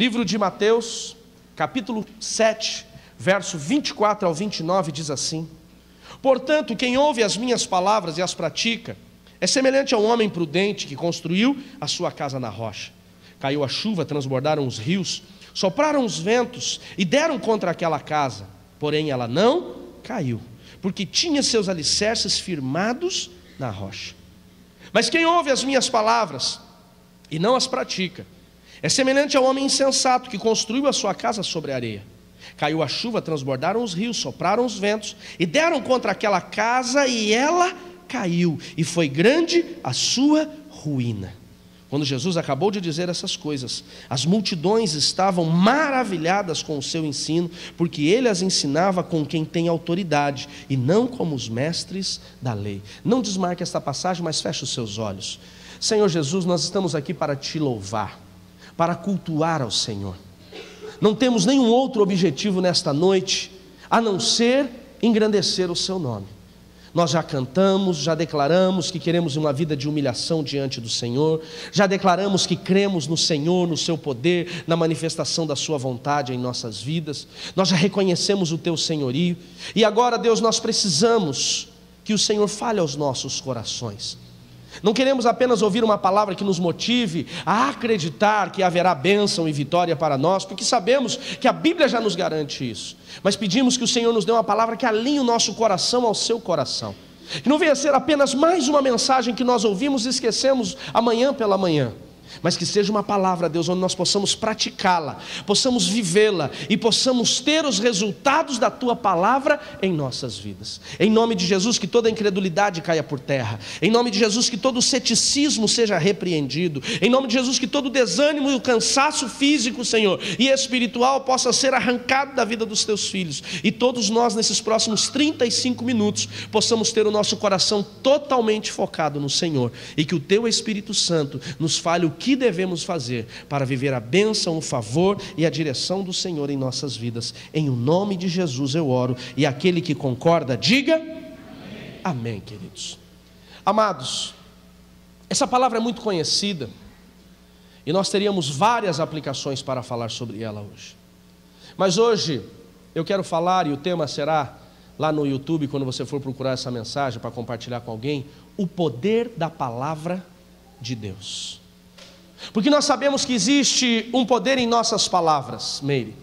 Livro de Mateus, capítulo 7, verso 24 ao 29, diz assim: portanto, quem ouve as minhas palavras e as pratica, é semelhante a um homem prudente que construiu a sua casa na rocha. Caiu a chuva, transbordaram os rios, sopraram os ventos e deram contra aquela casa, porém ela não caiu, porque tinha seus alicerces firmados na rocha. Mas quem ouve as minhas palavras e não as pratica, é semelhante ao homem insensato que construiu a sua casa sobre a areia. Caiu a chuva, transbordaram os rios, sopraram os ventos e deram contra aquela casa, e ela caiu, e foi grande a sua ruína. Quando Jesus acabou de dizer essas coisas, as multidões estavam maravilhadas com o seu ensino, porque ele as ensinava com quem tem autoridade, e não como os mestres da lei. Não desmarque esta passagem, mas feche os seus olhos. Senhor Jesus, nós estamos aqui para te louvar, para cultuar ao Senhor. Não temos nenhum outro objetivo nesta noite, a não ser engrandecer o seu nome. Nós já cantamos, já declaramos que queremos uma vida de humilhação diante do Senhor, já declaramos que cremos no Senhor, no seu poder, na manifestação da sua vontade em nossas vidas. Nós já reconhecemos o teu senhorio, e agora, Deus, nós precisamos que o Senhor fale aos nossos corações. Não queremos apenas ouvir uma palavra que nos motive a acreditar que haverá bênção e vitória para nós, porque sabemos que a Bíblia já nos garante isso, mas pedimos que o Senhor nos dê uma palavra que alinhe o nosso coração ao seu coração, que não venha a ser apenas mais uma mensagem que nós ouvimos e esquecemos amanhã pela manhã, mas que seja uma palavra, Deus, onde nós possamos praticá-la, possamos vivê-la e possamos ter os resultados da tua palavra em nossas vidas. Em nome de Jesus, que toda incredulidade caia por terra. Em nome de Jesus, que todo ceticismo seja repreendido. Em nome de Jesus, que todo desânimo e o cansaço físico, Senhor, e espiritual possa ser arrancado da vida dos teus filhos. E todos nós, nesses próximos 35 minutos, possamos ter o nosso coração totalmente focado no Senhor, e que o teu Espírito Santo nos fale o que devemos fazer para viver a bênção, o favor e a direção do Senhor em nossas vidas. Em o nome de Jesus eu oro, e aquele que concorda, diga amém. Amém, queridos. Amados, essa palavra é muito conhecida, e nós teríamos várias aplicações para falar sobre ela hoje. Mas hoje eu quero falar, e o tema será lá no YouTube, quando você for procurar essa mensagem para compartilhar com alguém, o poder da palavra de Deus. Porque nós sabemos que existe um poder em nossas palavras, Meire.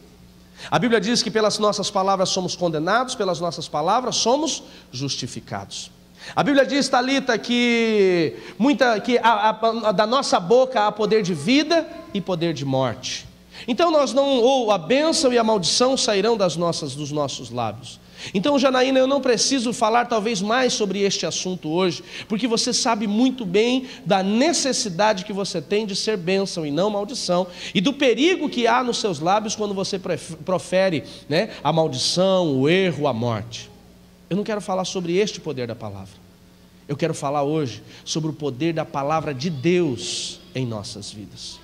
A Bíblia diz que pelas nossas palavras somos condenados, pelas nossas palavras somos justificados. A Bíblia diz, Talita, que da nossa boca há poder de vida e poder de morte. Então ou a bênção e a maldição sairão dos nossos lábios. Então, Janaína, eu não preciso falar talvez mais sobre este assunto hoje, porque você sabe muito bem da necessidade que você tem de ser bênção e não maldição, e do perigo que há nos seus lábios quando você profere, a maldição, o erro, a morte. Eu não quero falar sobre este poder da palavra. Eu quero falar hoje sobre o poder da palavra de Deus em nossas vidas.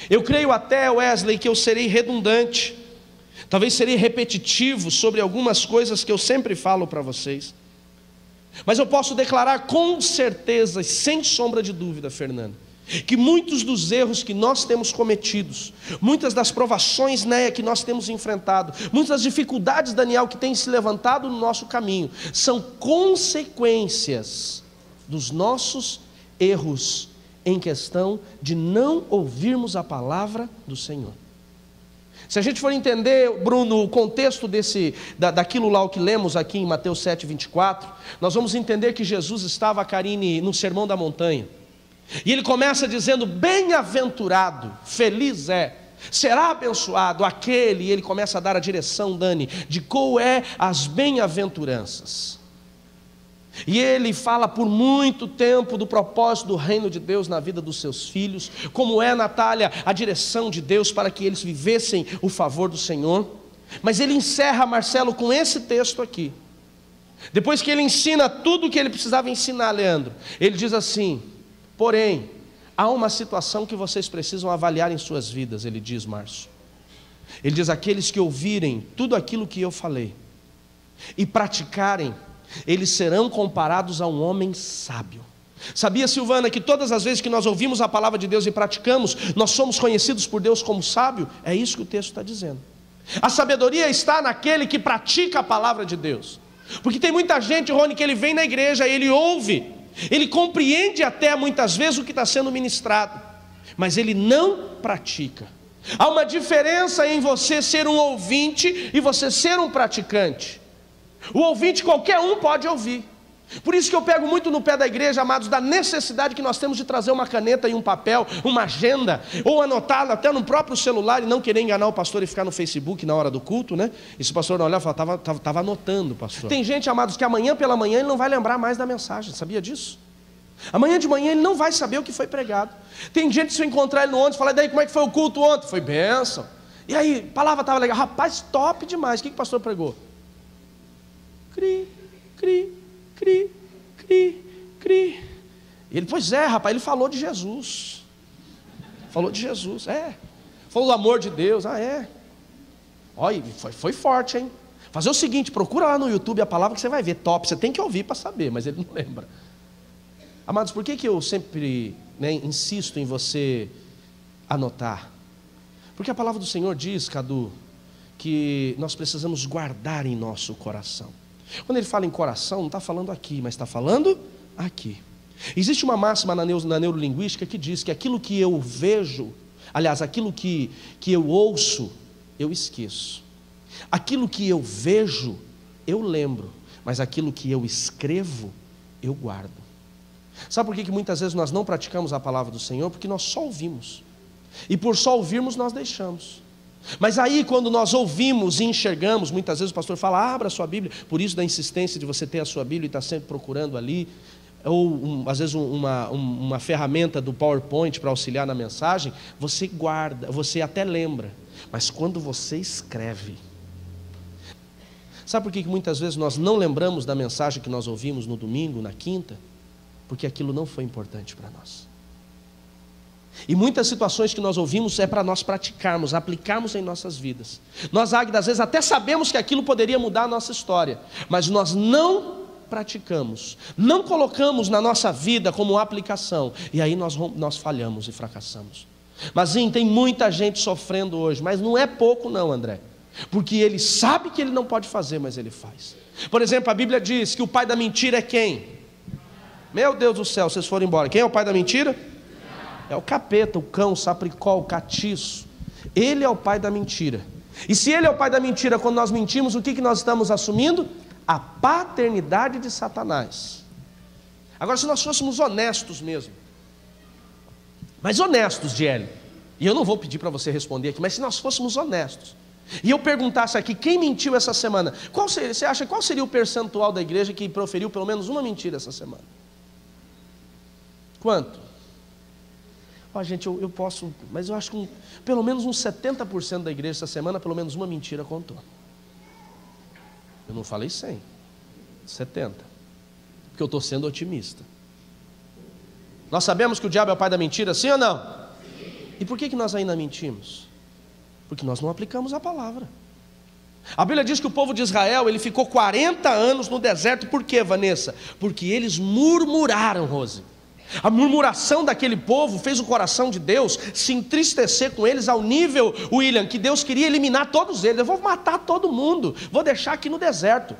Eu creio até, Wesley, que eu serei redundante, talvez serei repetitivo sobre algumas coisas que eu sempre falo para vocês, mas eu posso declarar com certeza e sem sombra de dúvida, Fernando, que muitos dos erros que nós temos cometidos, muitas das provações, que nós temos enfrentado, muitas das dificuldades, Daniel, que tem se levantado no nosso caminho, são consequências dos nossos erros em questão de não ouvirmos a palavra do Senhor. Se a gente for entender, Bruno, o contexto daquilo lá o que lemos aqui em Mateus 7, 24, nós vamos entender que Jesus estava, Karine, no Sermão da Montanha, e ele começa dizendo: bem-aventurado, feliz será abençoado aquele, e ele começa a dar a direção, Dani, de qual é as bem-aventuranças. E ele fala por muito tempo do propósito do reino de Deus na vida dos seus filhos, como é, Natália, a direção de Deus para que eles vivessem o favor do Senhor. Mas ele encerra, Marcelo, com esse texto aqui. Depois que ele ensina tudo o que ele precisava ensinar, Leandro, ele diz assim: porém, há uma situação que vocês precisam avaliar em suas vidas, ele diz, Márcio. Ele diz: aqueles que ouvirem tudo aquilo que eu falei e praticarem, eles serão comparados a um homem sábio Sabia, Silvana, que todas as vezes que nós ouvimos a palavra de Deus e praticamos, nós somos conhecidos por Deus como sábio? É isso que o texto está dizendo. A sabedoria está naquele que pratica a palavra de Deus. Porque tem muita gente, Rony, que ele vem na igreja, ele ouve, ele compreende até muitas vezes o que está sendo ministrado, mas ele não pratica. Há uma diferença em você ser um ouvinte e você ser um praticante. O ouvinte qualquer um pode ouvir. Por isso que eu pego muito no pé da igreja, amados, da necessidade que nós temos de trazer uma caneta e um papel, uma agenda, ou anotar até no próprio celular e não querer enganar o pastor e ficar no Facebook na hora do culto, né? E se o pastor não olhar, fala, estava anotando, pastor. Tem gente, amados, que amanhã pela manhã ele não vai lembrar mais da mensagem, sabia disso? Amanhã de manhã ele não vai saber o que foi pregado. Tem gente que se eu encontrar ele no ônibus, fala, e daí como é que foi o culto ontem? Foi bênção. E aí, a palavra estava legal. Rapaz, top demais. O que o pastor pregou? Cri, cri. Cri, cri, cri. Ele, pois é, rapaz, ele falou de Jesus. Falou de Jesus, falou do amor de Deus, Olha, foi forte, hein? Fazer o seguinte, procura lá no YouTube a palavra que você vai ver, top, você tem que ouvir para saber, mas ele não lembra. Amados, por que eu sempre insisto em você anotar? Porque a palavra do Senhor diz, Cadu, que nós precisamos guardar em nosso coração. Quando ele fala em coração, não está falando aqui, mas está falando aqui. Existe uma máxima na neurolinguística que diz que aquilo que eu vejo, aliás, aquilo que eu ouço, eu esqueço. Aquilo que eu vejo, eu lembro. Mas aquilo que eu escrevo, eu guardo. Sabe por que muitas vezes nós não praticamos a palavra do Senhor? Porque nós só ouvimos. E por só ouvirmos, nós deixamos. Mas aí quando nós ouvimos e enxergamos, muitas vezes o pastor fala, abra a sua Bíblia, por isso da insistência de você ter a sua Bíblia e estar sempre procurando ali, ou às vezes uma ferramenta do PowerPoint para auxiliar na mensagem, você guarda, você até lembra, mas quando você escreve, sabe por que muitas vezes nós não lembramos da mensagem que nós ouvimos no domingo, na quinta? Porque aquilo não foi importante para nós. E muitas situações que nós ouvimos é para nós praticarmos, aplicarmos em nossas vidas. Nós, às vezes, até sabemos que aquilo poderia mudar a nossa história, mas nós não praticamos, não colocamos na nossa vida como aplicação, e aí nós falhamos e fracassamos. Mas sim, tem muita gente sofrendo hoje, mas não é pouco não, André, porque ele sabe que ele não pode fazer, mas ele faz. Por exemplo, a Bíblia diz que o pai da mentira é quem? Meu Deus do céu, vocês foram embora. Quem é o pai da mentira? É o capeta, o cão, o sapricol, o catiço. Ele é o pai da mentira. E se ele é o pai da mentira, quando nós mentimos, o que nós estamos assumindo? A paternidade de Satanás. Agora, se nós fôssemos honestos mesmo, mas honestos, Diele, e eu não vou pedir para você responder aqui, mas se nós fôssemos honestos, e eu perguntasse aqui, quem mentiu essa semana? Você acha qual seria o percentual da igreja que proferiu pelo menos uma mentira essa semana? Quanto? Gente, eu posso, mas eu acho que pelo menos uns 70% da igreja essa semana, pelo menos uma mentira contou. Eu não falei 100, 70, porque eu estou sendo otimista. Nós sabemos que o diabo é o pai da mentira, sim ou não? Sim. E por que nós ainda mentimos? Porque nós não aplicamos a palavra. A Bíblia diz que o povo de Israel, ele ficou 40 anos no deserto, por quê, Vanessa? Porque eles murmuraram, Rose. A murmuração daquele povo fez o coração de Deus se entristecer com eles ao nível, William, que Deus queria eliminar todos eles. Eu vou matar todo mundo, vou deixar aqui no deserto.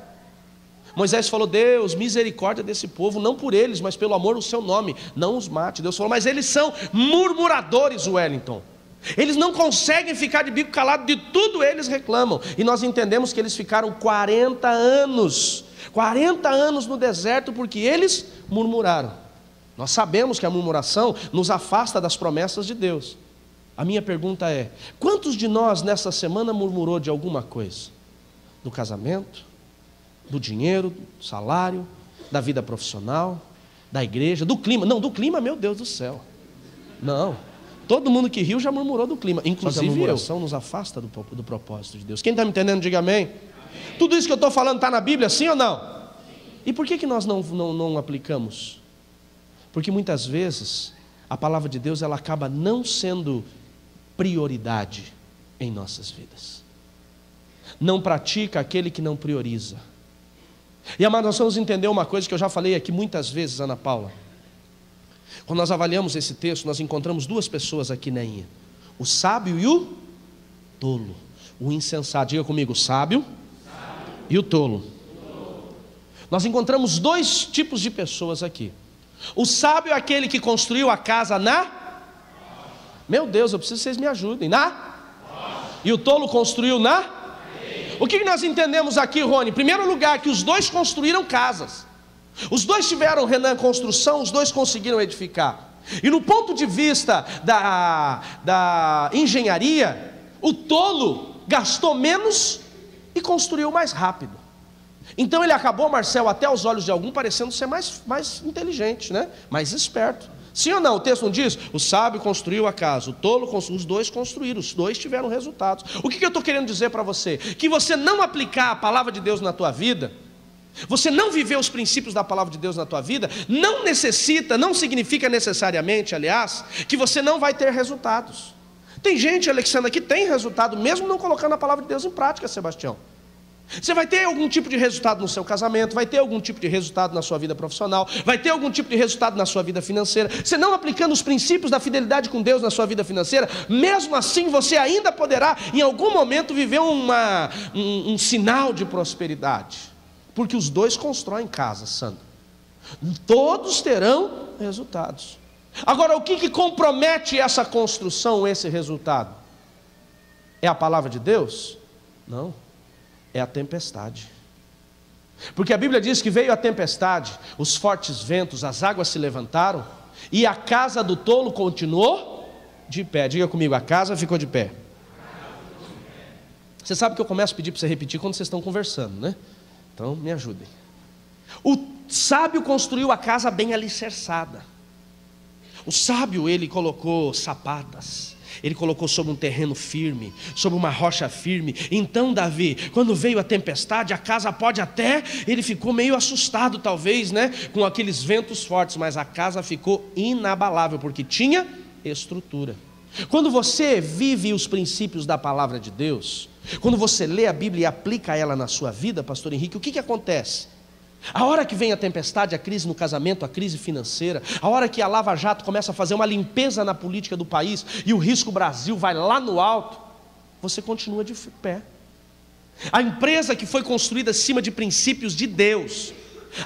Moisés falou, Deus, misericórdia desse povo, não por eles, mas pelo amor do seu nome, não os mate. Deus falou, mas eles são murmuradores, Wellington. Eles não conseguem ficar de bico calado, de tudo eles reclamam. E nós entendemos que eles ficaram 40 anos no deserto porque eles murmuraram. Nós sabemos que a murmuração nos afasta das promessas de Deus. A minha pergunta é, quantos de nós nessa semana murmurou de alguma coisa? Do casamento, do dinheiro, do salário, da vida profissional, da igreja, do clima? Não, do clima, meu Deus do céu. Não, todo mundo que riu já murmurou do clima, inclusive a murmuração nos afasta do propósito de Deus. Quem está me entendendo, diga amém. Tudo isso que eu estou falando está na Bíblia, sim ou não? E por que nós não aplicamos? Porque muitas vezes a palavra de Deus ela acaba não sendo prioridade em nossas vidas. Não pratica aquele que não prioriza. E amados, nós vamos entender uma coisa que eu já falei aqui muitas vezes, Ana Paula. Quando nós avaliamos esse texto, nós encontramos duas pessoas aqui, Neinha: o sábio e o tolo, o insensato. Diga comigo: o sábio e o tolo. Nós encontramos dois tipos de pessoas aqui. O sábio é aquele que construiu a casa meu Deus, eu preciso que vocês me ajudem. E o tolo construiu O que nós entendemos aqui, Rony? Em primeiro lugar, que os dois construíram casas. Os dois tiveram, Renan, construção, os dois conseguiram edificar. E no ponto de vista da engenharia, o tolo gastou menos e construiu mais rápido. Então ele acabou, Marcel, até aos olhos de algum, parecendo ser mais inteligente, né? Mais esperto. Sim ou não? O texto não diz: o sábio construiu a casa, o tolo construiu. Os dois construíram, os dois tiveram resultados. O que eu estou querendo dizer para você? Que você não aplicar a palavra de Deus na tua vida, você não viver os princípios da palavra de Deus na tua vida, não significa necessariamente, aliás, que você não vai ter resultados. Tem gente, Alexandra, que tem resultado mesmo não colocando a palavra de Deus em prática, Sebastião. Você vai ter algum tipo de resultado no seu casamento, vai ter algum tipo de resultado na sua vida profissional, vai ter algum tipo de resultado na sua vida financeira. Você não aplicando os princípios da fidelidade com Deus na sua vida financeira, mesmo assim você ainda poderá em algum momento viver um sinal de prosperidade, porque os dois constroem casa, Sandro. Todos terão resultados. Agora, o que compromete essa construção, esse resultado? É a palavra de Deus? Não. É a tempestade. Porque a Bíblia diz que veio a tempestade, os fortes ventos, as águas se levantaram, e a casa do tolo continuou de pé. Diga comigo: a casa ficou de pé. Você sabe que eu começo a pedir para você repetir quando vocês estão conversando, né? Então me ajudem. O sábio construiu a casa bem alicerçada. O sábio, ele colocou sapatas, ele colocou sobre um terreno firme, sobre uma rocha firme. Então Davi, quando veio a tempestade, a casa pode até, ele ficou meio assustado talvez, né, com aqueles ventos fortes, mas a casa ficou inabalável, porque tinha estrutura. Quando você vive os princípios da palavra de Deus, quando você lê a Bíblia e aplica ela na sua vida, pastor Henrique, o que acontece? A hora que vem a tempestade, a crise no casamento, a crise financeira, a hora que a Lava Jato começa a fazer uma limpeza na política do país e o risco Brasil vai lá no alto, você continua de pé. A empresa que foi construída acima de princípios de Deus,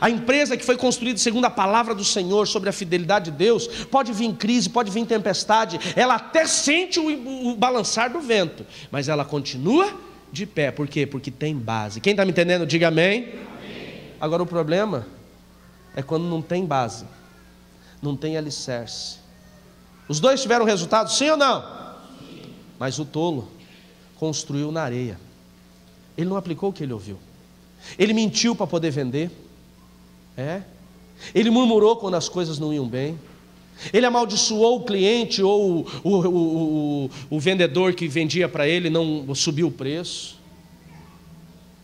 a empresa que foi construída segundo a palavra do Senhor, sobre a fidelidade de Deus, pode vir crise, pode vir tempestade, ela até sente o balançar do vento, mas ela continua de pé. Por quê? Porque tem base. Quem está me entendendo, diga amém. Agora o problema é quando não tem base, não tem alicerce. Os dois tiveram resultado, sim ou não? Sim. Mas o tolo construiu na areia. Ele não aplicou o que ele ouviu. Ele mentiu para poder vender. Ele murmurou quando as coisas não iam bem. Ele amaldiçoou o cliente ou o vendedor que vendia para ele, não subiu o preço.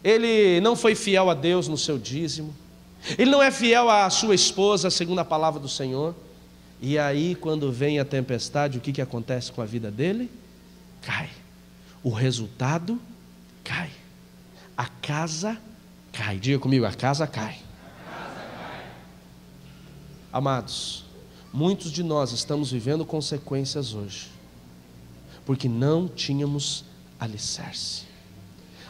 Ele não foi fiel a Deus no seu dízimo. Ele não é fiel à sua esposa, segundo a palavra do Senhor. E aí, quando vem a tempestade, o que acontece com a vida dele? Cai. O resultado cai. A casa cai. Diga comigo: a casa cai. Amados, muitos de nós estamos vivendo consequências hoje, porque não tínhamos alicerce.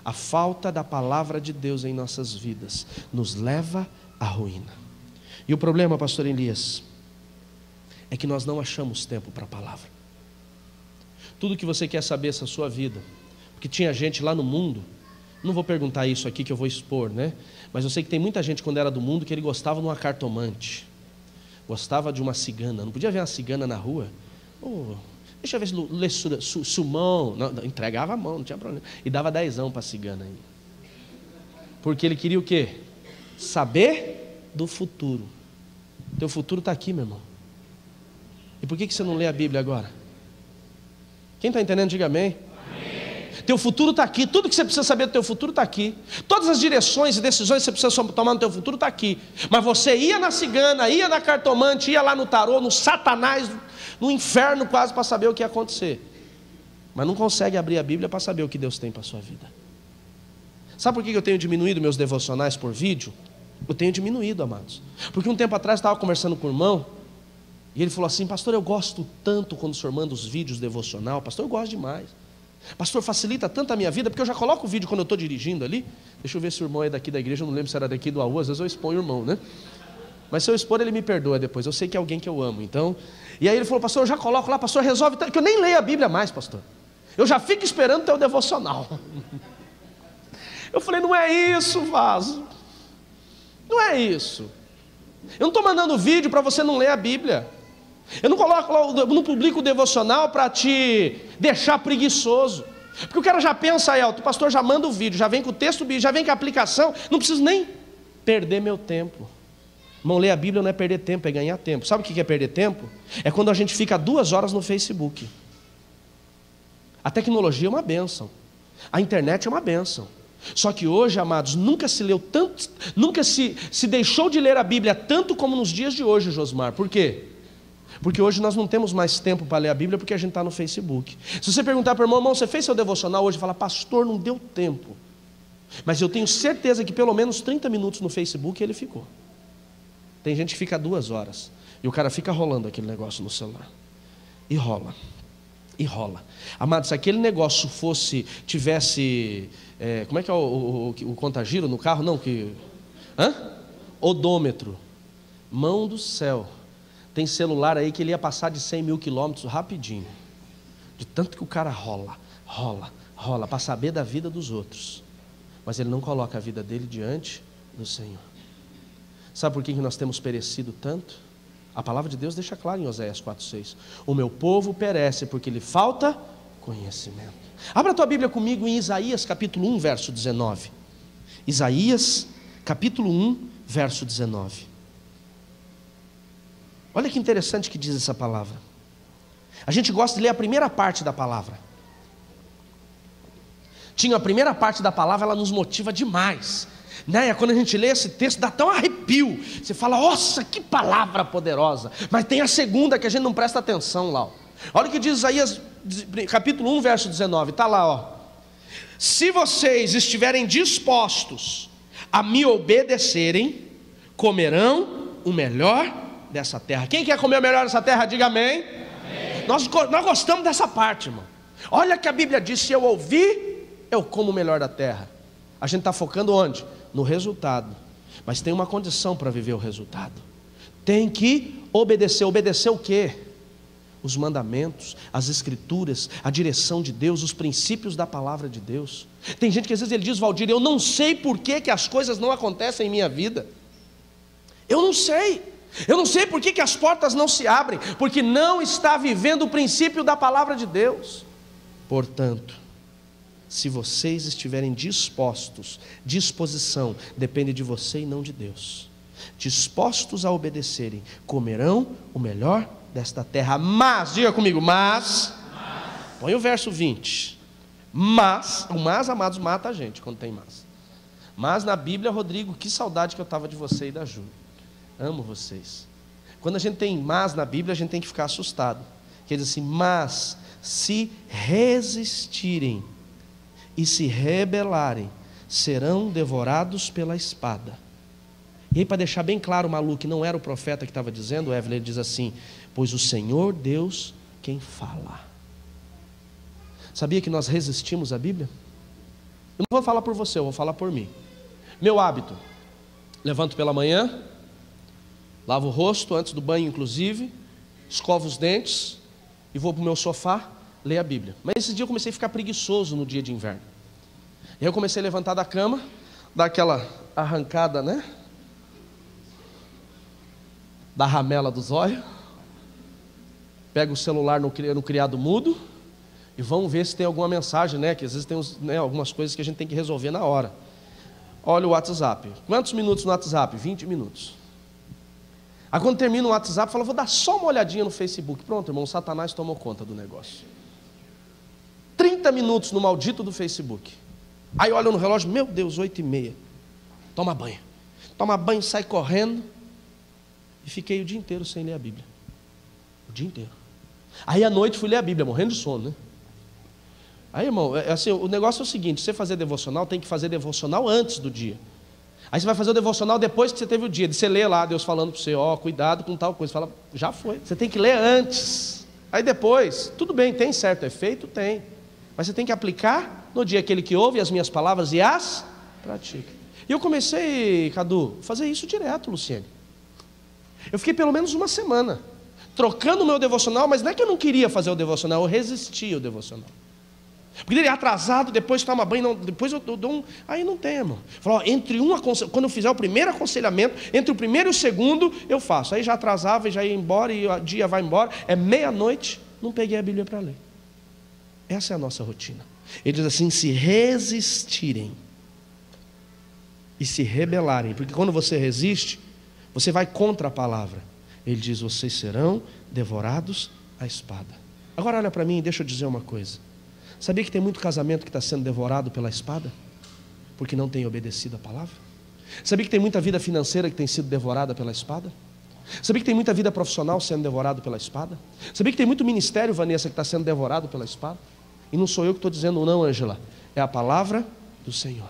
A falta da palavra de Deus em nossas vidas nos leva à ruína. E o problema, pastor Elias, é que nós não achamos tempo para a palavra. Tudo que você quer saber essa sua vida, porque tinha gente lá no mundo, não vou perguntar isso aqui que eu vou expor, né? Mas eu sei que tem muita gente quando era do mundo que ele gostava de uma cartomante, gostava de uma cigana. Não podia ver uma cigana na rua. Deixa eu ver se lê sumão. Não, entregava a mão, não tinha problema. E dava 10 para a cigana aí. Porque ele queria o quê? Saber do futuro. Teu futuro está aqui, meu irmão. E por que você não lê a Bíblia agora? Quem está entendendo, diga amém. Teu futuro está aqui. Tudo que você precisa saber do teu futuro está aqui. Todas as direções e decisões que você precisa tomar no teu futuro está aqui. Mas você ia na cigana, ia na cartomante, ia lá no tarô, no satanás, no inferno quase, para saber o que ia acontecer. Mas não consegue abrir a Bíblia para saber o que Deus tem para a sua vida. Sabe por que eu tenho diminuído meus devocionais por vídeo? Eu tenho diminuído, amados. Porque um tempo atrás eu estava conversando com o irmão, E ele falou assim: pastor, eu gosto tanto quando o senhor manda os vídeos devocional. Pastor, eu gosto demais. Pastor, facilita tanto a minha vida, porque eu já coloco o vídeo quando eu estou dirigindo ali. Deixa eu ver se o irmão é daqui da igreja, eu não lembro se era daqui do AU, às vezes eu exponho o irmão, né? Mas se eu expor, ele me perdoa depois, eu sei que é alguém que eu amo, então... E aí ele falou: pastor, eu já coloco lá, pastor, resolve tanto, que eu nem leio a Bíblia mais, pastor. Eu já fico esperando o teu devocional. Eu falei: não é isso, Vaso. Não é isso. Eu não estou mandando vídeo para você não ler a Bíblia. Eu não coloco lá, não publico o devocional para te deixar preguiçoso. Porque o cara já pensa: o pastor já manda o vídeo, já vem com o texto, já vem com a aplicação, não preciso nem perder meu tempo. Irmão, ler a Bíblia não é perder tempo, é ganhar tempo. Sabe o que é perder tempo? É quando a gente fica 2 horas no Facebook. A tecnologia é uma bênção, a internet é uma bênção. Só que hoje, amados, nunca se leu tanto, nunca se deixou de ler a Bíblia tanto como nos dias de hoje, Josmar. Por quê? Porque hoje nós não temos mais tempo para ler a Bíblia, porque a gente está no Facebook. Se você perguntar para o irmão: você fez seu devocional hoje? Fala: pastor, não deu tempo. Mas eu tenho certeza que pelo menos 30 minutos no Facebook ele ficou. Tem gente que fica 2 horas, e o cara fica rolando aquele negócio no celular. E rola. E rola. Amados, se aquele negócio tivesse... como é que é o contagiro no carro? Não, odômetro. Mão do céu. Tem celular aí que ele ia passar de 100 mil quilômetros rapidinho. De tanto que o cara rola, para saber da vida dos outros. Mas ele não coloca a vida dele diante do Senhor. Sabe por que nós temos perecido tanto? A palavra de Deus deixa claro em Oséias 4,6: o meu povo perece porque lhe falta conhecimento. Abra a tua Bíblia comigo em Isaías capítulo 1, verso 19. Isaías capítulo 1, verso 19. Olha que interessante que diz essa palavra. A gente gosta de ler a primeira parte da palavra. A primeira parte da palavra, ela nos motiva demais, né? Quando a gente lê esse texto, dá até um arrepio. Você fala: nossa, que palavra poderosa. Mas tem a segunda que a gente não presta atenção lá. Olha o que diz Isaías capítulo 1, verso 19. Está lá, se vocês estiverem dispostos a me obedecerem, comerão o melhor dessa terra. Quem quer comer o melhor dessa terra? Diga amém. Amém. Nós gostamos dessa parte, irmão. Olha que a Bíblia diz: se eu ouvir, eu como o melhor da terra. A gente está focando onde? No resultado. Mas tem uma condição para viver o resultado. Tem que obedecer. Obedecer o quê? Os mandamentos, as escrituras, a direção de Deus, os princípios da palavra de Deus. Tem gente que às vezes ele diz: Valdir, eu não sei por que as coisas não acontecem em minha vida. Eu não sei. Eu não sei por que as portas não se abrem. Porque não está vivendo o princípio da palavra de Deus. Portanto, se vocês estiverem dispostos, disposição depende de você e não de Deus, dispostos a obedecerem, comerão o melhor desta terra. Mas, diga comigo, mas. Põe o verso 20. Mas, o mas, amados, mata a gente quando tem mas. Mas na Bíblia, Rodrigo, que saudade que eu estava de você e da Ju. Amo vocês. Quando a gente tem mas na Bíblia, a gente tem que ficar assustado. Quer dizer assim: mas se resistirem e se rebelarem, serão devorados pela espada. E aí, para deixar bem claro, Malu, que não era o profeta que estava dizendo, Evelyn, ele diz assim: pois o Senhor Deus quem fala. Sabia que nós resistimos à Bíblia? Eu não vou falar por você, eu vou falar por mim. Meu hábito: levanto pela manhã, lavo o rosto antes do banho inclusive, escovo os dentes e vou para o meu sofá ler a Bíblia. Mas esse dia eu comecei a ficar preguiçoso no dia de inverno. E aí eu comecei a levantar da cama, dar aquela arrancada, né? Da ramela dos olhos, pego o celular no criado mudo e vamos ver se tem alguma mensagem, né? Que às vezes tem algumas coisas que a gente tem que resolver na hora. Olha o WhatsApp. Quantos minutos no WhatsApp? 20 minutos. Aí quando termina o WhatsApp, fala: vou dar só uma olhadinha no Facebook. Pronto, irmão, Satanás tomou conta do negócio. 30 minutos no maldito do Facebook. Aí olha no relógio: meu Deus, 8h30. Toma banho. Toma banho, sai correndo. E fiquei o dia inteiro sem ler a Bíblia. O dia inteiro. Aí à noite fui ler a Bíblia, morrendo de sono, né? Aí, irmão, assim, o negócio é o seguinte: você fazer devocional, tem que fazer devocional antes do dia. Aí você vai fazer o devocional depois que você teve o dia. Você lê lá, Deus falando para você, ó, cuidado com tal coisa. Você fala, já foi. Você tem que ler antes. Aí depois, tudo bem, tem certo efeito? Tem. Mas você tem que aplicar no dia, aquele que ouve as minhas palavras e as pratica. E eu comecei, Cadu, a fazer isso direto, Luciene. Eu fiquei pelo menos uma semana trocando o meu devocional, mas não é que eu não queria fazer o devocional, eu resistia ao devocional. Porque ele é atrasado, depois toma banho, não, depois eu dou um. Aí não tem, irmão. Falou, quando eu fizer o primeiro aconselhamento, entre o primeiro e o segundo, eu faço. Aí já atrasava e já ia embora, e o dia vai embora. É meia-noite, não peguei a Bíblia para ler. Essa é a nossa rotina. Ele diz assim: se resistirem e se rebelarem, porque quando você resiste, você vai contra a palavra. Ele diz: vocês serão devorados à espada. Agora olha para mim e deixa eu dizer uma coisa. Sabia que tem muito casamento que está sendo devorado pela espada? Porque não tem obedecido a palavra? Sabia que tem muita vida financeira que tem sido devorada pela espada? Sabia que tem muita vida profissional sendo devorada pela espada? Sabia que tem muito ministério, Vanessa, que está sendo devorado pela espada? E não sou eu que estou dizendo não, Ângela. É a palavra do Senhor.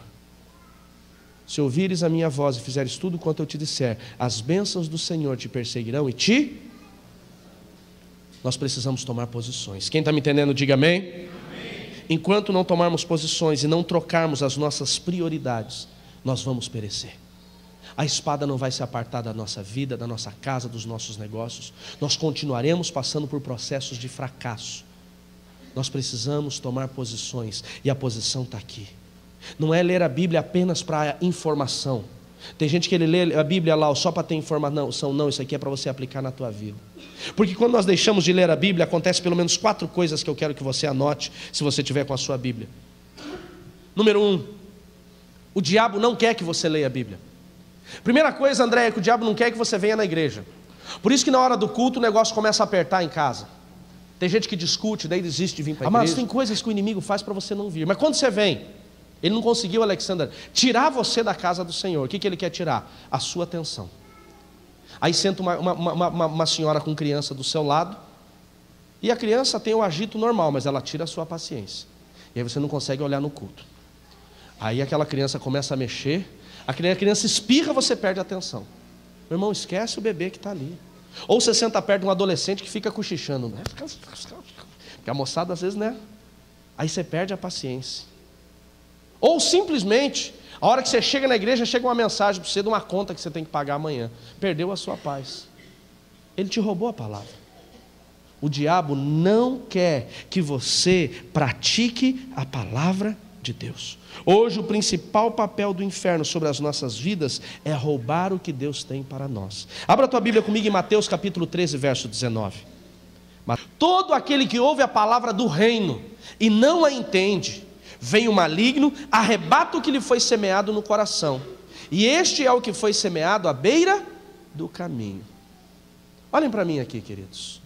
Se ouvires a minha voz e fizeres tudo quanto eu te disser, as bênçãos do Senhor te perseguirão e te... Nós precisamos tomar posições. Quem está me entendendo, diga amém. Enquanto não tomarmos posições e não trocarmos as nossas prioridades, nós vamos perecer. A espada não vai se apartar da nossa vida, da nossa casa, dos nossos negócios. Nós continuaremos passando por processos de fracasso. Nós precisamos tomar posições, e a posição está aqui. Não é ler a Bíblia apenas para informação. Tem gente que ele lê a Bíblia lá só para ter informação. Não, isso aqui é para você aplicar na tua vida. Porque quando nós deixamos de ler a Bíblia, acontece pelo menos 4 coisas que eu quero que você anote, se você tiver com a sua Bíblia. Número 1, o diabo não quer que você leia a Bíblia. Primeira coisa, André, é que o diabo não quer que você venha na igreja. Por isso que na hora do culto o negócio começa a apertar em casa. Tem gente que discute, daí desiste de vir para a igreja. Mas tem coisas que o inimigo faz para você não vir. Mas quando você vem, ele não conseguiu, Alexandre, tirar você da casa do Senhor. O que ele quer tirar? A sua atenção. Aí senta uma senhora com criança do seu lado, e a criança tem o agito normal, mas ela tira a sua paciência. E aí você não consegue olhar no culto. Aí aquela criança começa a mexer, a criança espirra, você perde a atenção. Meu irmão, esquece o bebê que está ali. Ou você senta perto de um adolescente que fica cochichando, né? Porque a moçada às vezes, né? Aí você perde a paciência. Ou simplesmente, a hora que você chega na igreja, chega uma mensagem para você de uma conta que você tem que pagar amanhã. Perdeu a sua paz. Ele te roubou a palavra. O diabo não quer que você pratique a palavra de Deus. Hoje o principal papel do inferno sobre as nossas vidas é roubar o que Deus tem para nós. Abra a tua Bíblia comigo em Mateus capítulo 13, verso 19. Todo aquele que ouve a palavra do reino e não a entende, vem o maligno, arrebata o que lhe foi semeado no coração. E este é o que foi semeado à beira do caminho. Olhem para mim aqui, queridos.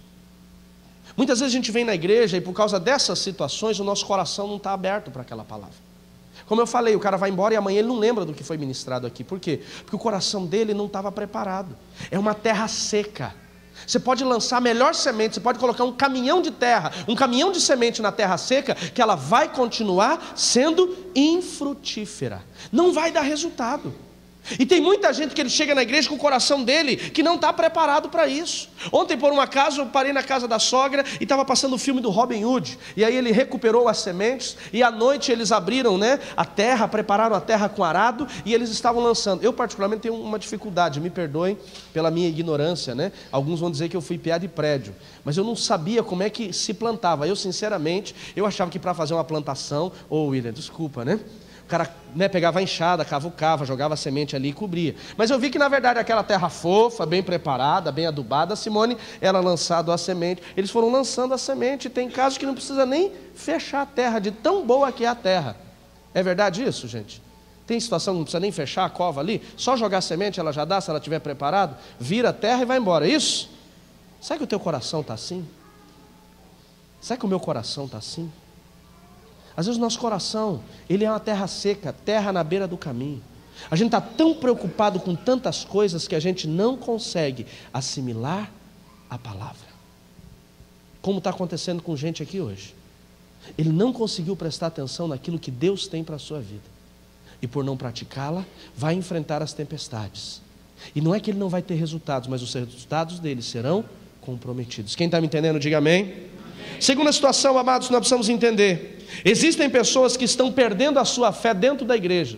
Muitas vezes a gente vem na igreja e por causa dessas situações o nosso coração não está aberto para aquela palavra. Como eu falei, o cara vai embora e amanhã ele não lembra do que foi ministrado aqui. Por quê? Porque o coração dele não estava preparado. É uma terra seca. Você pode lançar a melhor semente, você pode colocar um caminhão de terra, um caminhão de semente na terra seca, que ela vai continuar sendo infrutífera. Não vai dar resultado. E tem muita gente que ele chega na igreja com o coração dele que não está preparado para isso. Ontem, por um acaso, eu parei na casa da sogra e estava passando o filme do Robin Hood. E aí ele recuperou as sementes e à noite eles abriram, a terra, prepararam a terra com arado e eles estavam lançando. Eu particularmente tenho uma dificuldade, me perdoem pela minha ignorância, Alguns vão dizer que eu fui piá de prédio, mas eu não sabia como é que se plantava. Eu sinceramente, eu achava que para fazer uma plantação, William, desculpa, O cara pegava a enxada, cavucava, jogava a semente ali e cobria. Mas eu vi que na verdade aquela terra fofa, bem preparada, bem adubada, a Simone era lançado a semente. Eles foram lançando a semente. Tem casos que não precisa nem fechar a terra, de tão boa que é a terra. É verdade isso, gente? Tem situação que não precisa nem fechar a cova ali, só jogar a semente, ela já dá, se ela estiver preparada, vira a terra e vai embora, é isso? Será que o teu coração está assim? Será que o meu coração está assim? Às vezes o nosso coração, ele é uma terra seca, terra na beira do caminho. A gente está tão preocupado com tantas coisas que a gente não consegue assimilar a palavra. Como está acontecendo com gente aqui hoje. Ele não conseguiu prestar atenção naquilo que Deus tem para a sua vida. e por não praticá-la, vai enfrentar as tempestades. E não é que ele não vai ter resultados, mas os resultados dele serão comprometidos. Quem está me entendendo, diga amém. Amém. Segunda situação, amados, nós precisamos entender. Existem pessoas que estão perdendo a sua fé dentro da igreja.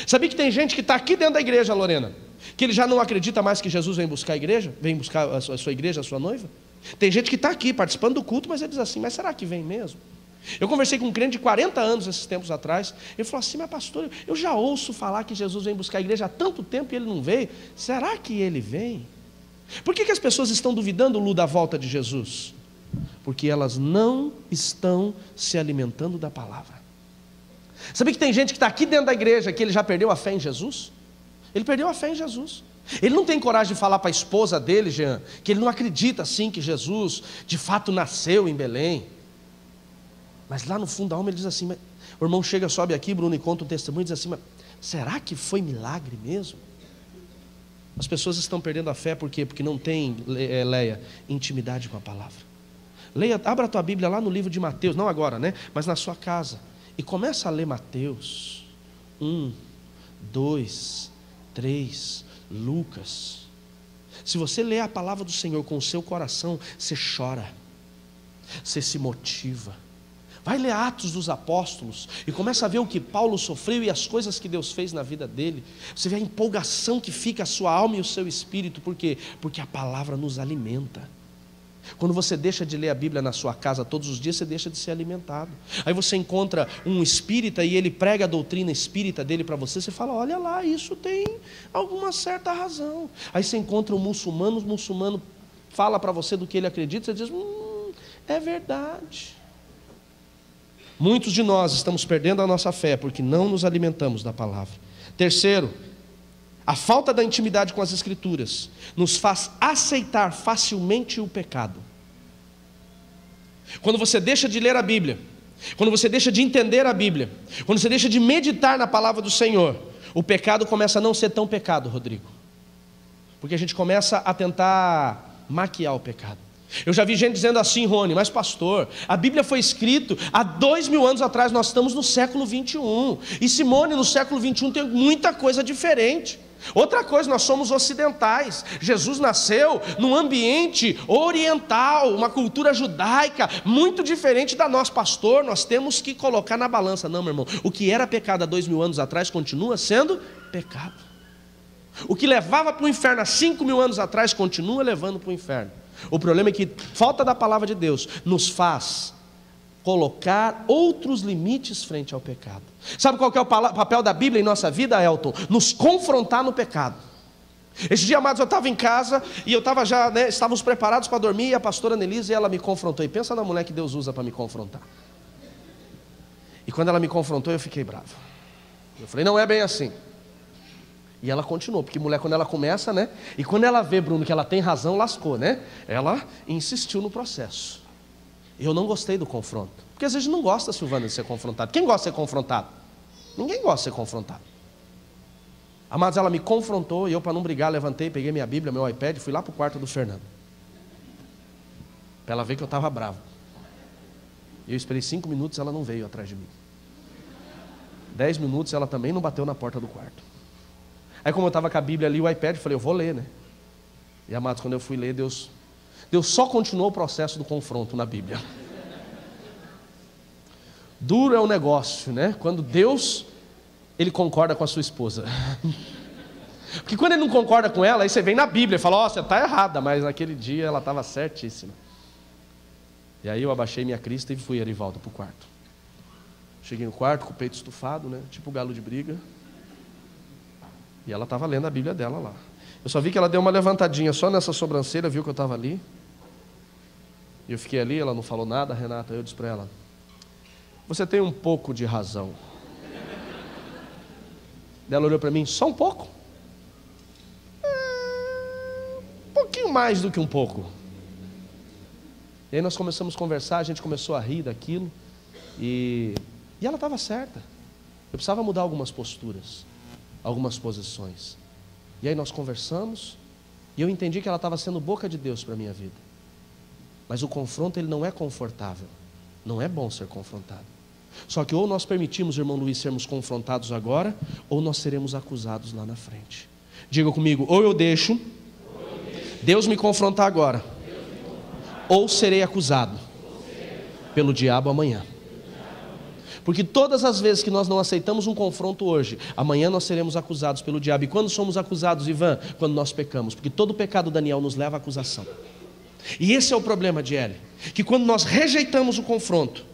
Sabia que tem gente que está aqui dentro da igreja, Lorena, que ele já não acredita mais que Jesus vem buscar a igreja, vem buscar a sua igreja, a sua noiva? Tem gente que está aqui participando do culto, mas ele diz assim, mas será que vem mesmo? Eu conversei com um crente de 40 anos esses tempos atrás. Ele falou assim, mas pastor, eu já ouço falar que Jesus vem buscar a igreja há tanto tempo e ele não veio. Será que ele vem? Por que as pessoas estão duvidando, Lu, da volta de Jesus? Porque elas não estão se alimentando da palavra. Sabia que tem gente que está aqui dentro da igreja que ele já perdeu a fé em Jesus? Ele perdeu a fé em Jesus. Ele não tem coragem de falar para a esposa dele, Jean, que ele não acredita assim que Jesus de fato nasceu em Belém. Mas lá no fundo da alma ele diz assim, mas, o irmão chega, sobe aqui, Bruno, e conta um testemunho e diz assim, mas será que foi milagre mesmo? As pessoas estão perdendo a fé, por quê? Porque não tem, Leia, intimidade com a palavra. Leia, abra a tua Bíblia lá no livro de Mateus, não agora, né? Mas na sua casa. E começa a ler Mateus 1, 2, 3, Lucas. Se você ler a palavra do Senhor com o seu coração, você chora, você se motiva. Vai ler Atos dos Apóstolos e começa a ver o que Paulo sofreu e as coisas que Deus fez na vida dele. Você vê a empolgação que fica a sua alma e o seu espírito. Por quê? Porque a palavra nos alimenta. Quando você deixa de ler a Bíblia na sua casa todos os dias, você deixa de ser alimentado. Aí você encontra um espírita e ele prega a doutrina espírita dele para você. Você fala, olha lá, isso tem alguma certa razão. Aí você encontra um muçulmano, o muçulmano fala para você do que ele acredita. Você diz, é verdade. Muitos de nós estamos perdendo a nossa fé porque não nos alimentamos da palavra. Terceiro, a falta da intimidade com as Escrituras nos faz aceitar facilmente o pecado. Quando você deixa de ler a Bíblia, quando você deixa de entender a Bíblia, quando você deixa de meditar na palavra do Senhor, o pecado começa a não ser tão pecado, Rodrigo. Porque a gente começa a tentar maquiar o pecado. Eu já vi gente dizendo assim, Rony, mas pastor, a Bíblia foi escrita há 2000 anos atrás, nós estamos no século 21. E Simone, no século 21 tem muita coisa diferente. Outra coisa, nós somos ocidentais. Jesus nasceu num ambiente oriental, uma cultura judaica muito diferente da nossa. Pastor, nós temos que colocar na balança. Não, meu irmão, o que era pecado há 2000 anos atrás continua sendo pecado. O que levava para o inferno há 5000 anos atrás continua levando para o inferno. O problema é que falta da palavra de Deus nos faz colocar outros limites frente ao pecado. Sabe qual que é o papel da Bíblia em nossa vida, Elton? Nos confrontar no pecado. Esse dia, amados, eu estava em casa e eu estava já, estávamos preparados para dormir e a pastora Nelise, ela me confrontou. E pensa na mulher que Deus usa para me confrontar. E quando ela me confrontou, eu fiquei bravo. Eu falei, não é bem assim. E ela continuou, porque mulher quando ela começa, e quando ela vê, Bruno, que ela tem razão, lascou, ela insistiu no processo. Eu não gostei do confronto, porque às vezes não gosta, Silvana, de ser confrontado. Quem gosta de ser confrontado? Ninguém gosta de ser confrontado. Amados, ela me confrontou e eu, para não brigar, levantei, peguei minha Bíblia, meu iPad e fui lá para o quarto do Fernando, para ela ver que eu estava bravo. E eu esperei 5 minutos, ela não veio atrás de mim. 10 minutos, ela também não bateu na porta do quarto. Aí como eu estava com a Bíblia ali, o iPad, eu falei, eu vou ler, E amados, quando eu fui ler, Deus só continuou o processo do confronto na Bíblia. Duro é o negócio, Quando Deus, Ele concorda com a sua esposa. Porque quando Ele não concorda com ela, aí você vem na Bíblia e fala, ó, você está errada, mas naquele dia ela estava certíssima. E aí eu abaixei minha crista e fui de volta para o quarto. Cheguei no quarto com o peito estufado, tipo galo de briga. E ela estava lendo a Bíblia dela lá. Eu só vi que ela deu uma levantadinha só nessa sobrancelha, viu que eu estava ali. E eu fiquei ali, ela não falou nada, Renata. Eu disse para ela, você tem um pouco de razão. Ela olhou para mim, só um pouco? Um pouquinho mais do que um pouco. E aí nós começamos a conversar, a gente começou a rir daquilo. E ela estava certa. Eu precisava mudar algumas posturas, algumas posições. E aí nós conversamos e eu entendi que ela estava sendo boca de Deus para a minha vida. Mas o confronto, ele não é confortável. Não é bom ser confrontado. Só que ou nós permitimos, irmão Luiz, sermos confrontados agora, ou nós seremos acusados lá na frente. Diga comigo, ou eu deixo Deus me confrontar agora, ou serei acusado pelo diabo amanhã. Porque todas as vezes que nós não aceitamos um confronto hoje, amanhã nós seremos acusados pelo diabo. E quando somos acusados, Ivan? Quando nós pecamos. Porque todo pecado, Daniel, nos leva à acusação. E esse é o problema de Eli, que quando nós rejeitamos o confronto,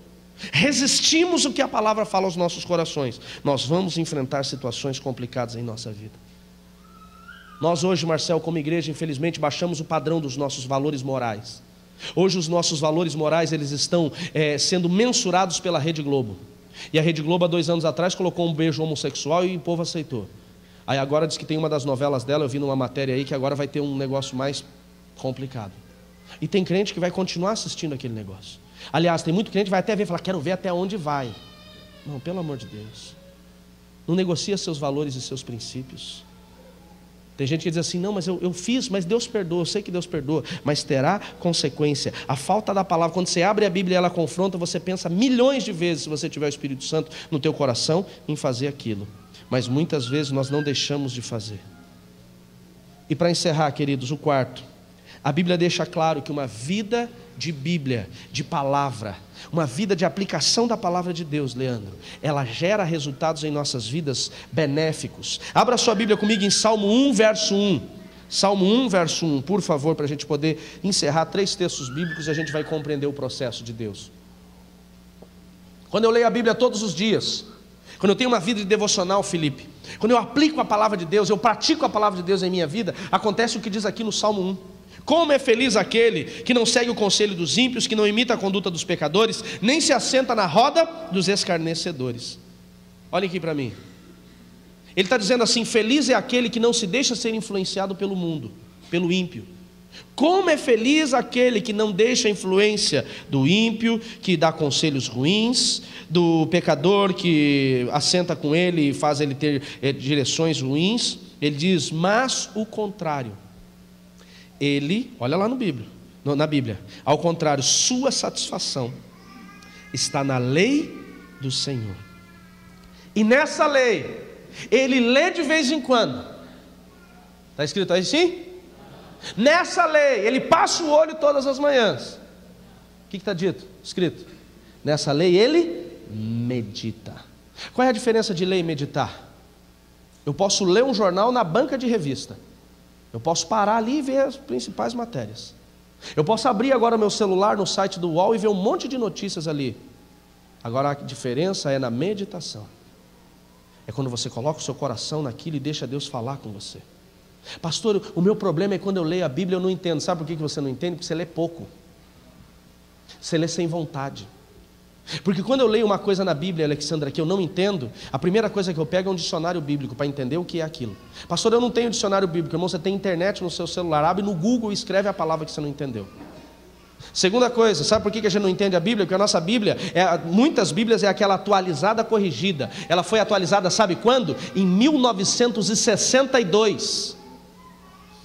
resistimos o que a palavra fala aos nossos corações, nós vamos enfrentar situações complicadas em nossa vida. Nós hoje, Marcel, como igreja, infelizmente, baixamos o padrão dos nossos valores morais. Hoje os nossos valores morais, eles estão sendo mensurados pela Rede Globo. E a Rede Globo, há 2 anos atrás, colocou um beijo homossexual e o povo aceitou. Aí agora diz que tem uma das novelas dela, eu vi numa matéria aí, que agora vai ter um negócio mais complicado. E tem crente que vai continuar assistindo aquele negócio. Aliás, tem muito crente que vai até ver e falar, quero ver até onde vai. Não, pelo amor de Deus. Não negocia seus valores e seus princípios. Tem gente que diz assim, não, mas eu fiz, mas Deus perdoa, eu sei que Deus perdoa, mas terá consequência. A falta da palavra, quando você abre a Bíblia e ela confronta, você pensa milhões de vezes, se você tiver o Espírito Santo no teu coração, em fazer aquilo. Mas muitas vezes nós não deixamos de fazer. E para encerrar, queridos, o quarto, a Bíblia deixa claro que uma vida de Bíblia, de palavra, uma vida de aplicação da palavra de Deus, Leandro, ela gera resultados em nossas vidas benéficos. Abra sua Bíblia comigo em Salmo 1, verso 1. Salmo 1, verso 1, por favor, para a gente poder encerrar 3 textos bíblicos e a gente vai compreender o processo de Deus. Quando eu leio a Bíblia todos os dias, quando eu tenho uma vida de devocional, Felipe, quando eu aplico a palavra de Deus, eu pratico a palavra de Deus em minha vida, acontece o que diz aqui no Salmo 1. Como é feliz aquele que não segue o conselho dos ímpios, que não imita a conduta dos pecadores, nem se assenta na roda dos escarnecedores. Olhem aqui para mim. Ele está dizendo assim, feliz é aquele que não se deixa ser influenciado pelo mundo, pelo ímpio. Como é feliz aquele que não deixa a influência do ímpio, que dá conselhos ruins, do pecador que assenta com ele e faz ele ter direções ruins. Ele diz, mas o contrário. Ele, olha lá na Bíblia, ao contrário, sua satisfação está na lei do Senhor. E nessa lei, ele lê de vez em quando. Está escrito aí sim? Nessa lei, ele passa o olho todas as manhãs. O que está dito? Escrito. Nessa lei ele medita. Qual é a diferença de ler e meditar? Eu posso ler um jornal na banca de revista. Eu posso parar ali e ver as principais matérias. Eu posso abrir agora meu celular no site do UOL e ver um monte de notícias ali. Agora a diferença é na meditação. É quando você coloca o seu coração naquilo e deixa Deus falar com você. Pastor, o meu problema é quando eu leio a Bíblia eu não entendo. Sabe por que você não entende? Porque você lê pouco. Você lê sem vontade. Porque quando eu leio uma coisa na Bíblia, Alexandra, que eu não entendo, a primeira coisa que eu pego é um dicionário bíblico para entender o que é aquilo. Pastor, eu não tenho dicionário bíblico. Irmão, você tem internet no seu celular, abre no Google e escreve a palavra que você não entendeu. Segunda coisa, sabe por que a gente não entende a Bíblia? Porque a nossa Bíblia, muitas Bíblias é aquela atualizada, corrigida. Ela foi atualizada, sabe quando? Em 1962.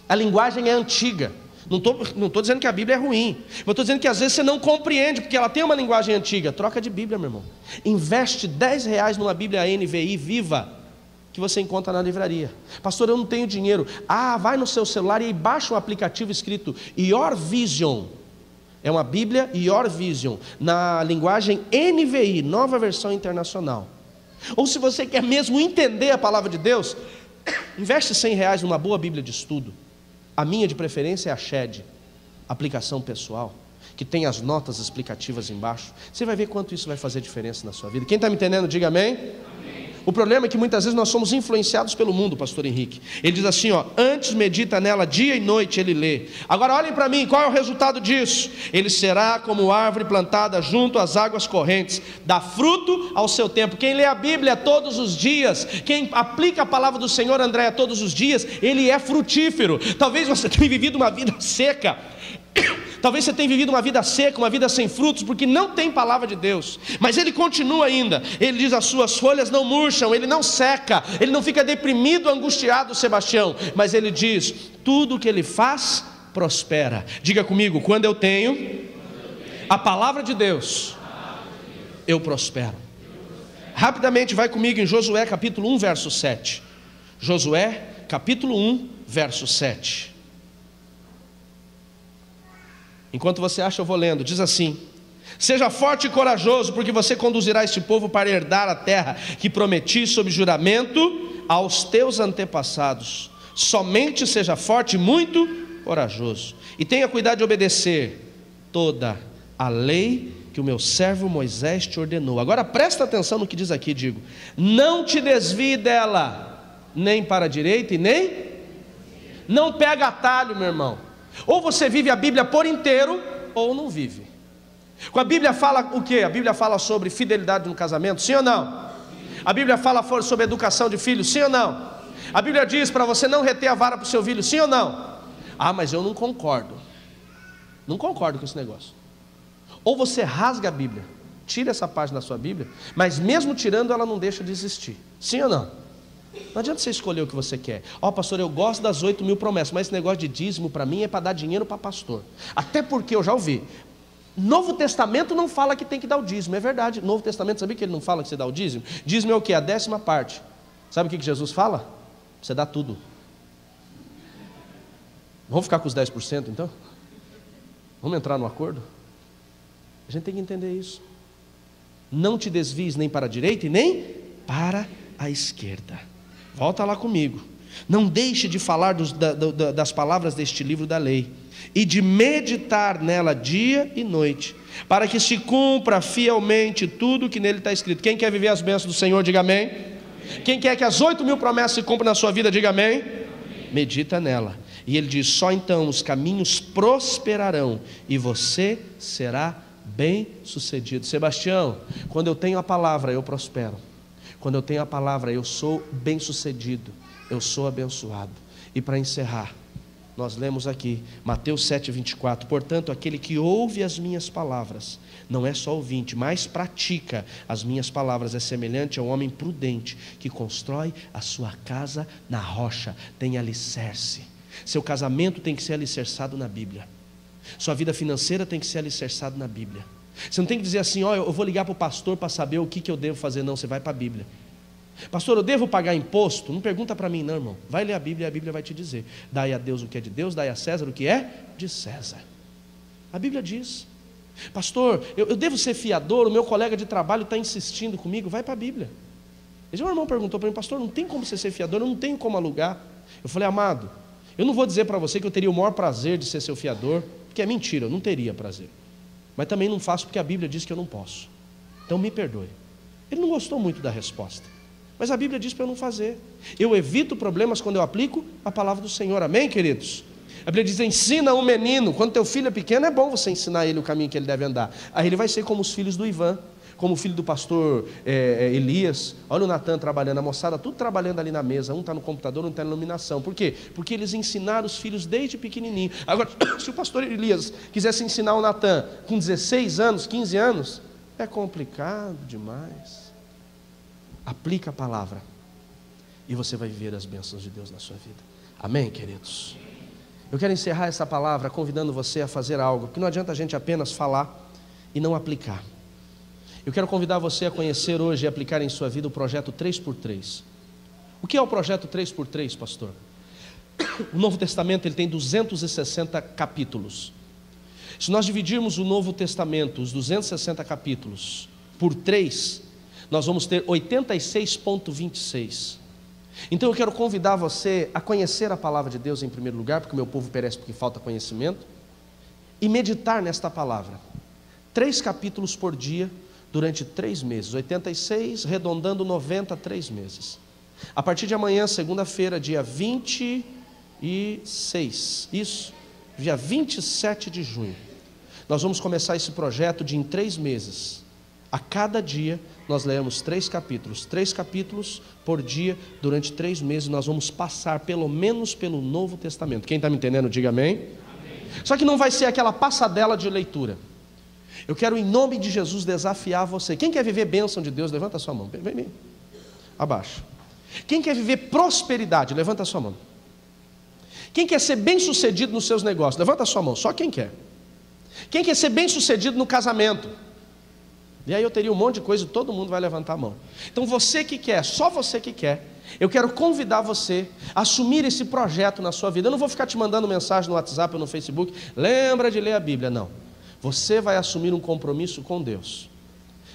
A linguagem é antiga. Não estou dizendo que a Bíblia é ruim, mas estou dizendo que às vezes você não compreende, porque ela tem uma linguagem antiga. Troca de Bíblia, meu irmão. Investe R$10 numa Bíblia NVI viva, que você encontra na livraria. Pastor, eu não tenho dinheiro. Vai no seu celular e baixa um aplicativo escrito Your Vision. É uma Bíblia Your Vision, na linguagem NVI, Nova Versão Internacional. Ou se você quer mesmo entender a palavra de Deus, investe R$100 numa boa Bíblia de estudo. A minha de preferência é a Shed, aplicação pessoal, que tem as notas explicativas embaixo. Você vai ver quanto isso vai fazer diferença na sua vida. Quem está me entendendo, diga amém. Amém. O problema é que muitas vezes nós somos influenciados pelo mundo, pastor Henrique. Ele diz assim, antes medita nela, dia e noite ele lê. Agora olhem para mim, qual é o resultado disso? Ele será como árvore plantada junto às águas correntes, dá fruto ao seu tempo. Quem lê a Bíblia todos os dias, quem aplica a palavra do Senhor, Andréia, todos os dias, ele é frutífero. Talvez você tenha vivido uma vida seca. Talvez você tenha vivido uma vida seca, uma vida sem frutos, porque não tem palavra de Deus. Mas ele continua ainda. Ele diz, as suas folhas não murcham, ele não seca, ele não fica deprimido, angustiado, Sebastião. Mas ele diz, tudo que ele faz, prospera. Diga comigo, quando eu tenho a palavra de Deus, eu prospero. Rapidamente vai comigo em Josué capítulo 1, verso 7. Josué capítulo 1, verso 7. Enquanto você acha, eu vou lendo. Diz assim: seja forte e corajoso, porque você conduzirá este povo para herdar a terra que prometi sob juramento aos teus antepassados. Somente seja forte e muito corajoso, e tenha cuidado de obedecer toda a lei que o meu servo Moisés te ordenou. Agora presta atenção no que diz aqui, digo: não te desvie dela, nem para a direita e nem... Não pega atalho, meu irmão. Ou você vive a Bíblia por inteiro, ou não vive. Com a Bíblia fala o quê? A Bíblia fala sobre fidelidade no casamento, sim ou não? A Bíblia fala sobre educação de filhos, sim ou não? A Bíblia diz para você não reter a vara para o seu filho, sim ou não? Ah, mas eu não concordo. Não concordo com esse negócio. Ou você rasga a Bíblia, tira essa página da sua Bíblia, mas mesmo tirando ela não deixa de existir, sim ou não? Não adianta você escolher o que você quer. Ó, pastor, eu gosto das 8.000 promessas, mas esse negócio de dízimo para mim é para dar dinheiro para pastor. Até porque eu já ouvi, Novo Testamento não fala que tem que dar o dízimo. É verdade, Novo Testamento, sabia que ele não fala que você dá o dízimo? Dízimo é o quê? A 10ª parte. Sabe o que Jesus fala? Você dá tudo. Vamos ficar com os 10% então? Vamos entrar no acordo? A gente tem que entender isso. Não te desvies nem para a direita e nem para a esquerda. Volta lá comigo. Não deixe de falar das palavras deste livro da lei, e de meditar nela dia e noite, para que se cumpra fielmente tudo que nele está escrito. Quem quer viver as bênçãos do Senhor, diga amém. Quem quer que as 8.000 promessas se cumpram na sua vida, diga amém. Medita nela. E ele diz: só então os caminhos prosperarão e você será bem sucedido. Sebastião, quando eu tenho a palavra eu prospero. Quando eu tenho a palavra eu sou bem sucedido, eu sou abençoado. E para encerrar, nós lemos aqui Mateus 7,24: portanto, aquele que ouve as minhas palavras, não é só ouvinte, mas pratica as minhas palavras, é semelhante ao homem prudente que constrói a sua casa na rocha. Tem alicerce. Seu casamento tem que ser alicerçado na Bíblia. Sua vida financeira tem que ser alicerçada na Bíblia. Você não tem que dizer assim: ó, eu vou ligar para o pastor para saber o que eu devo fazer. Não, você vai para a Bíblia. Pastor, eu devo pagar imposto? Não pergunta para mim não, irmão. Vai ler a Bíblia e a Bíblia vai te dizer: dai a Deus o que é de Deus, dai a César o que é de César. A Bíblia diz. Pastor, eu devo ser fiador, o meu colega de trabalho está insistindo comigo. Vai para a Bíblia. Esse meu irmão perguntou para mim: pastor, não tem como você ser fiador, eu não tenho como alugar. Eu falei: amado, eu não vou dizer para você que eu teria o maior prazer de ser seu fiador, porque é mentira, eu não teria prazer. Mas também não faço porque a Bíblia diz que eu não posso. Então me perdoe. Ele não gostou muito da resposta, mas a Bíblia diz para eu não fazer. Eu evito problemas quando eu aplico a palavra do Senhor, amém, queridos? A Bíblia diz: ensina um menino. Quando teu filho é pequeno, é bom você ensinar ele o caminho que ele deve andar. Aí ele vai ser como os filhos do Ivan, como o filho do pastor Elias. Olha o Natan trabalhando, a moçada tudo trabalhando ali na mesa. Um está no computador, um está na iluminação. Por quê? Porque eles ensinaram os filhos desde pequenininho. Agora, se o pastor Elias quisesse ensinar o Natan com 16 anos, 15 anos, é complicado demais. Aplica a palavra e você vai viver as bênçãos de Deus na sua vida. Amém, queridos? Eu quero encerrar essa palavra convidando você a fazer algo, porque não adianta a gente apenas falar e não aplicar. Eu quero convidar você a conhecer hoje e aplicar em sua vida o projeto 3x3. O que é o projeto 3x3, pastor? O Novo Testamento ele tem 260 capítulos. Se nós dividirmos o Novo Testamento, os 260 capítulos, por 3, nós vamos ter 86,26. Então eu quero convidar você a conhecer a palavra de Deus em primeiro lugar, porque o meu povo perece porque falta conhecimento, e meditar nesta palavra. 3 capítulos por dia, durante 3 meses, 86, arredondando 90, 3 meses. A partir de amanhã, segunda-feira, dia 26, isso, dia 27 de junho, nós vamos começar esse projeto de em 3 meses, a cada dia, nós lemos 3 capítulos por dia, durante 3 meses, nós vamos passar pelo menos pelo Novo Testamento. Quem está me entendendo, diga amém. Amém. Só que não vai ser aquela passadela de leitura. Eu quero, em nome de Jesus, desafiar você. Quem quer viver bênção de Deus, levanta a sua mão. Vem. Abaixo. Quem quer viver prosperidade, levanta a sua mão. Quem quer ser bem sucedido nos seus negócios, levanta a sua mão. Só quem quer. Quem quer ser bem sucedido no casamento? E aí eu teria um monte de coisa e todo mundo vai levantar a mão. Então você que quer, só você que quer, eu quero convidar você a assumir esse projeto na sua vida. Eu não vou ficar te mandando mensagem no WhatsApp ou no Facebook, lembra de ler a Bíblia, não. Você vai assumir um compromisso com Deus.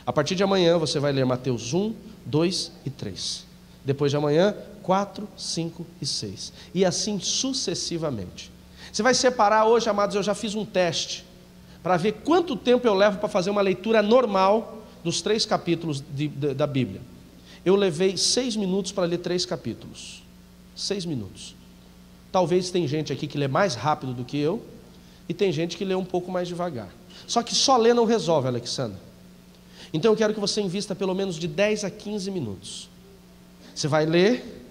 A partir de amanhã você vai ler Mateus 1, 2 e 3. Depois de amanhã, 4, 5 e 6. E assim sucessivamente. Você vai separar hoje, amados, eu já fiz um teste para ver quanto tempo eu levo para fazer uma leitura normal dos 3 capítulos da Bíblia. Eu levei 6 minutos para ler 3 capítulos. 6 minutos. Talvez tem gente aqui que lê mais rápido do que eu, e tem gente que lê um pouco mais devagar. Só que só ler não resolve, Alexandre. Então eu quero que você invista pelo menos de 10 a 15 minutos. Você vai ler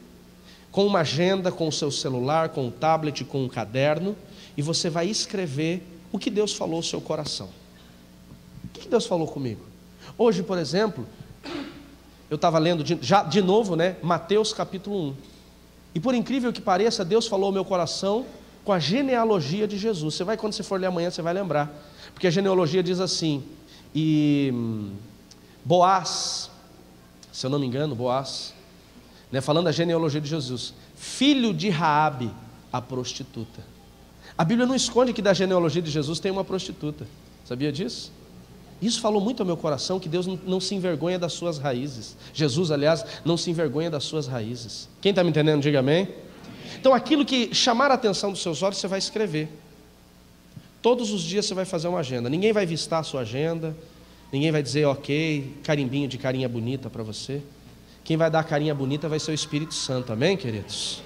com uma agenda, com o seu celular, com um tablet, com um caderno, e você vai escrever o que Deus falou ao seu coração. O que Deus falou comigo? Hoje, por exemplo, eu estava lendo de novo, Mateus capítulo 1. E por incrível que pareça, Deus falou ao meu coração com a genealogia de Jesus. Quando você for ler amanhã, você vai lembrar. Porque a genealogia diz assim, Boaz, se eu não me engano, Boaz, falando da genealogia de Jesus, filho de Raabe, a prostituta. A Bíblia não esconde que da genealogia de Jesus tem uma prostituta. Sabia disso? Isso falou muito ao meu coração, que Deus não se envergonha das suas raízes. Jesus, aliás, não se envergonha das suas raízes. Quem está me entendendo, diga amém. Então aquilo que chamar a atenção dos seus olhos, você vai escrever. Todos os dias você vai fazer uma agenda. Ninguém vai vistar a sua agenda, ninguém vai dizer ok, carimbinho de carinha bonita para você. Quem vai dar a carinha bonita vai ser o Espírito Santo, amém, queridos?